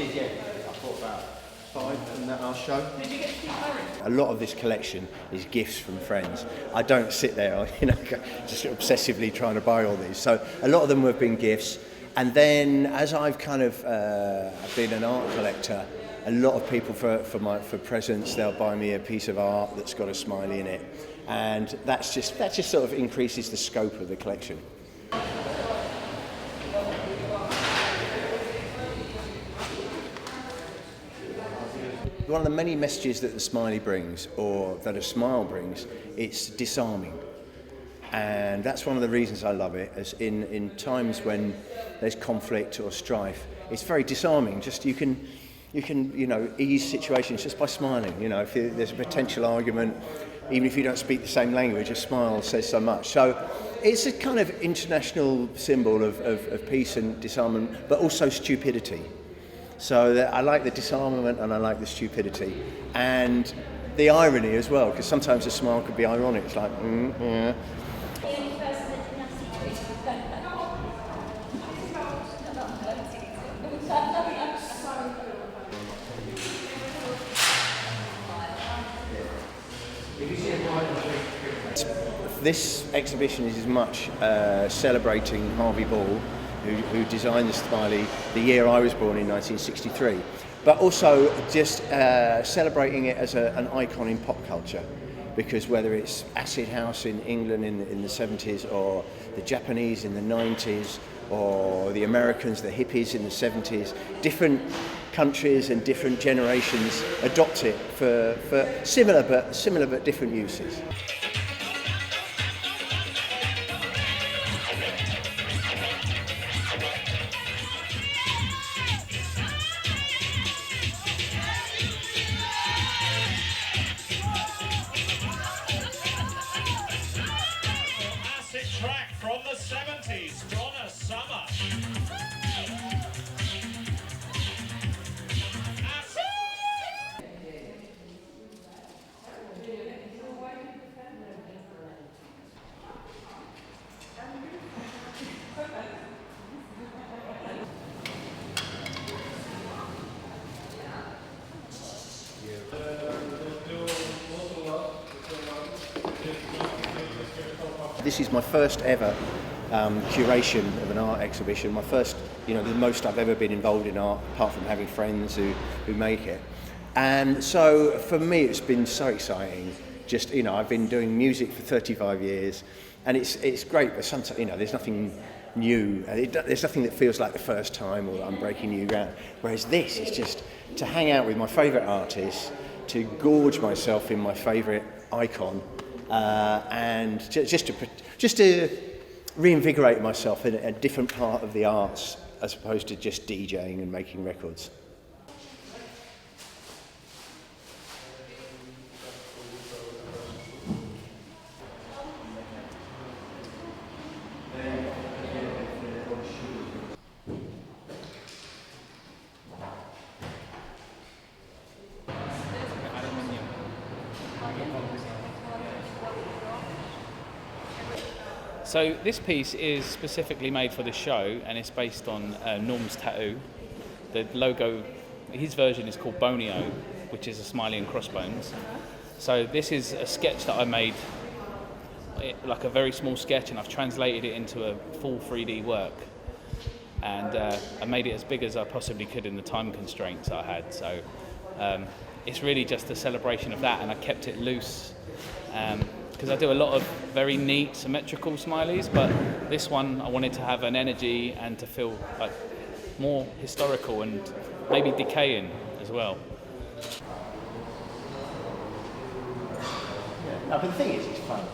did, yeah. I thought about 5 and that I'll show. Did you get to keep married? A lot of this collection is gifts from friends. I don't sit there, just obsessively trying to buy all these. So a lot of them have been gifts. And then as I've kind of been an art collector, a lot of people for presents, they'll buy me a piece of art that's got a smiley in it. And that just sort of increases the scope of the collection. One of the many messages that the smiley brings, or that a smile brings, it's disarming. And that's one of the reasons I love it, as in times when there's conflict or strife, it's very disarming. Just you can ease situations just by smiling. If there's a potential argument, even if you don't speak the same language, a smile says so much. So it's a kind of international symbol of peace and disarmament, but also stupidity. So I like the disarmament and I like the stupidity. And the irony as well, because sometimes a smile could be ironic. It's like, yeah. This exhibition is as much celebrating Harvey Ball, who designed the smiley the year I was born in 1963, but also just celebrating it as an icon in pop culture, because whether it's acid house in England in the 70s, or the Japanese in the 90s, or the Americans, the hippies in the 70s, different countries and different generations adopt it for similar but different uses. Track from the 70s, Donna Summer. This is my first ever curation of an art exhibition. My first, the most I've ever been involved in art, apart from having friends who make it. And so for me, it's been so exciting. Just, I've been doing music for 35 years, and it's great, but sometimes, there's nothing new. There's nothing that feels like the first time, or I'm breaking new ground. Whereas this is just to hang out with my favourite artists, to gorge myself in my favourite icon, and just to reinvigorate myself in a different part of the arts, as opposed to just DJing and making records. So this piece is specifically made for the show, and it's based on Norm's tattoo. The logo, his version is called Bonio, which is a smiley and crossbones. So this is a sketch that I made, like a very small sketch, and I've translated it into a full 3D work. And I made it as big as I possibly could in the time constraints I had. So it's really just a celebration of that, and I kept it loose. Because I do a lot of very neat, symmetrical smileys, but this one I wanted to have an energy and to feel like more historical and maybe decaying as well. Yeah. No, but the thing is, it's fun.